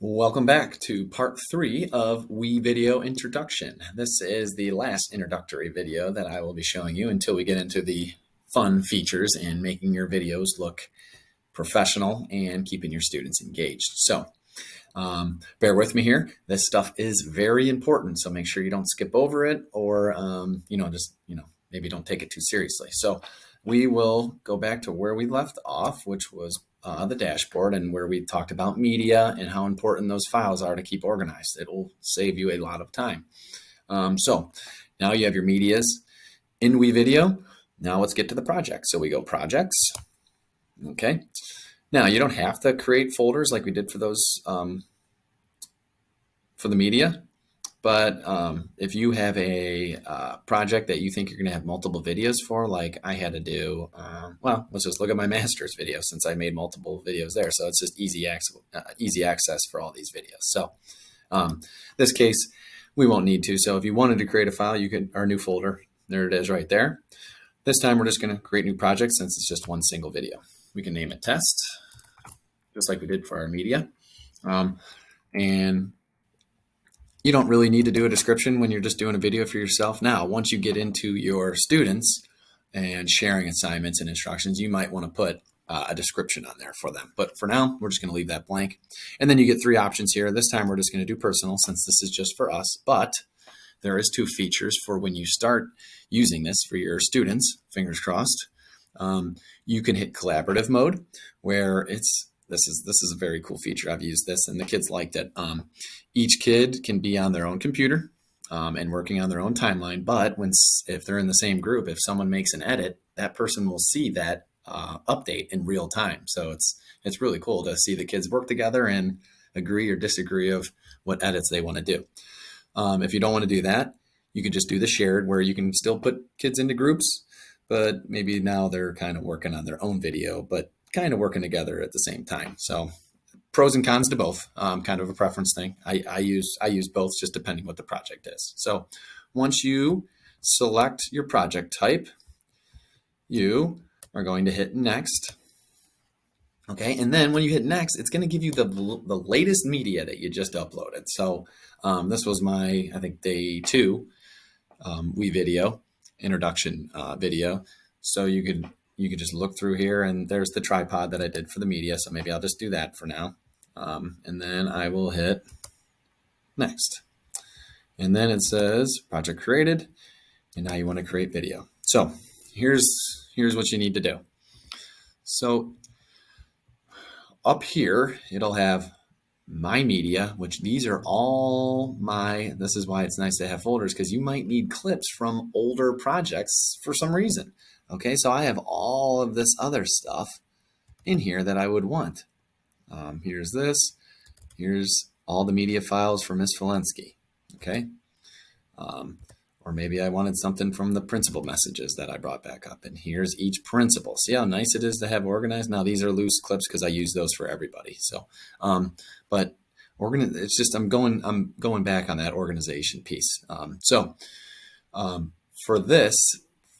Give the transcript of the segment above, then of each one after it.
Welcome back to part 3 of Wevideo Introduction. This is the last introductory video that I will be showing you until we get into the fun features in making your videos look professional and keeping your students engaged. So bear with me here. This stuff is very important, so make sure you don't skip over it or maybe don't take it too seriously. So we will go back to where we left off, which was the dashboard, and where we talked about media and how important those files are to keep organized. It will save you a lot of time. So now you have your medias in Wevideo. Now let's get to the project. So we go projects. Okay. Now you don't have to create folders like we did for those for the media. But if you have a project that you think you're going to have multiple videos for, like I had to do, let's just look at my master's video since I made multiple videos there. So it's just easy access for all these videos. So this case, we won't need to. So if you wanted to create a file, you could, our new folder, there it is right there. This time we're just going to create new projects since it's just one single video. We can name it test, just like we did for our media. And you don't really need to do a description when you're just doing a video for yourself. Now, once you get into your students and sharing assignments and instructions, you might want to put a description on there for them. But for now, we're just going to leave that blank. And then you get 3 options here. This time, we're just going to do personal since this is just for us. But there is 2 features for when you start using this for your students, fingers crossed. You can hit collaborative mode, where this is a very cool feature. I've used this and the kids liked it. Each kid can be on their own computer and working on their own timeline. But if they're in the same group, if someone makes an edit, that person will see that update in real time. So it's really cool to see the kids work together and agree or disagree of what edits they want to do. If you don't want to do that, you can just do the shared, where you can still put kids into groups, but maybe now they're kind of working on their own video, but kind of working together at the same time. So pros and cons to both, kind of a preference thing. I use both just depending what the project is. So once you select your project type, you are going to hit next. Okay, and then when you hit next, it's going to give you the latest media that you just uploaded. So this was my, I think, day 2 Wevideo introduction video. So you could just look through here, and there's the tripod that I did for the media. So maybe I'll just do that for now. And then I will hit next. And then it says project created. And now you want to create video. So here's what you need to do. So up here, it'll have my media, which these are all this is why it's nice to have folders, because you might need clips from older projects for some reason. Okay, so I have all of this other stuff in here that I would want. Here's this. Here's all the media files for Miss Valensky. Okay. Or maybe I wanted something from the principal messages that I brought back up. And here's each principal. See how nice it is to have organized? Now these are loose clips because I use those for everybody. So, but it's just I'm going back on that organization piece. For this.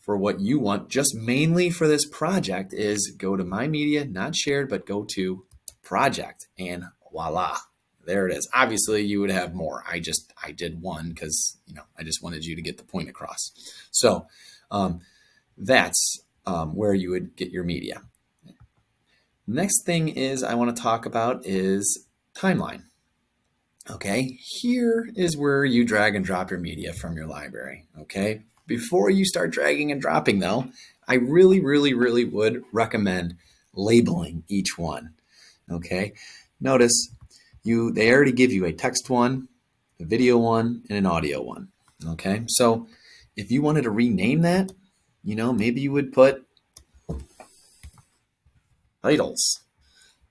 For what you want, just mainly for this project, is go to My Media, not shared, but go to Project, and voila, there it is. Obviously, you would have more. I did one because I just wanted you to get the point across. So that's where you would get your media. Next thing is I want to talk about is timeline. Okay, here is where you drag and drop your media from your library. Okay. Before you start dragging and dropping, though, I really, really, really would recommend labeling each one. Okay, notice they already give you a text one, a video one, and an audio one. Okay, so if you wanted to rename that, maybe you would put titles.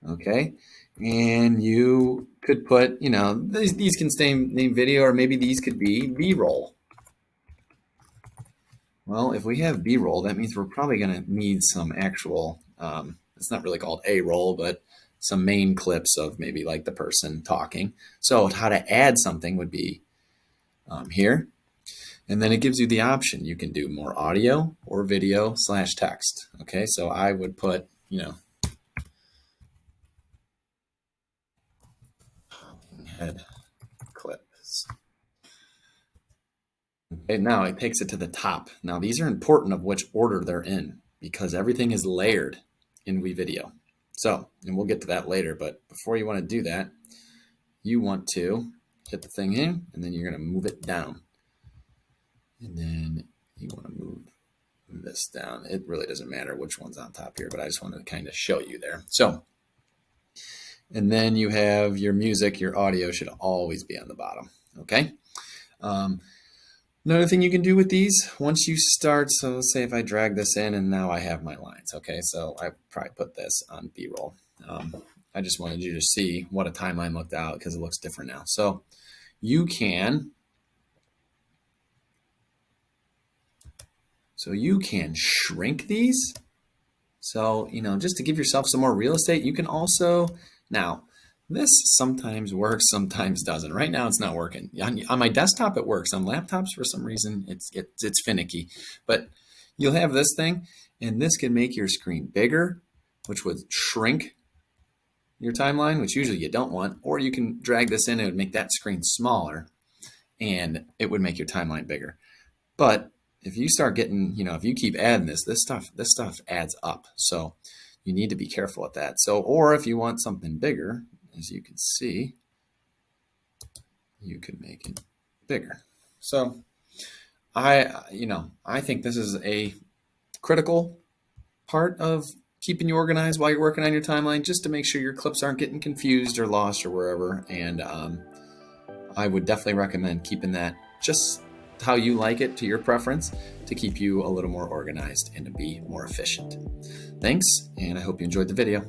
Okay, and you could put, these can stay name video, or maybe these could be B-roll. Well, if we have B-roll, that means we're probably going to need some actual, it's not really called A-roll, but some main clips of maybe like the person talking. So how to add something would be here. And then it gives you the option. You can do more audio or video / text. Okay, so I would put, Add clips. Okay, now it takes it to the top. Now these are important of which order they're in because everything is layered in Wevideo. So, and we'll get to that later, but before you want to do that, you want to hit the thing in and then you're going to move it down. And then you want to move this down. It really doesn't matter which one's on top here, but I just wanted to kind of show you there. So, and then you have your music, your audio should always be on the bottom. Okay. Another thing you can do with these, once you start, so let's say if I drag this in and now I have my lines. Okay. So I probably put this on B-roll. I just wanted you to see what a timeline looked out because it looks different now. So you can shrink these. So, you know, just to give yourself some more real estate, you can also, now this sometimes works, sometimes doesn't. Right now it's not working. On my desktop it works. On laptops for some reason it's finicky. But you'll have this thing and this can make your screen bigger, which would shrink your timeline, which usually you don't want, or you can drag this in and it would make that screen smaller and it would make your timeline bigger. But if you start getting, you know, if you keep adding this stuff adds up. So you need to be careful with that. So, or if you want something bigger, as you can see, you can make it bigger. So I think this is a critical part of keeping you organized while you're working on your timeline, just to make sure your clips aren't getting confused or lost or wherever. And I would definitely recommend keeping that just how you like it, to your preference, to keep you a little more organized and to be more efficient. Thanks, and I hope you enjoyed the video.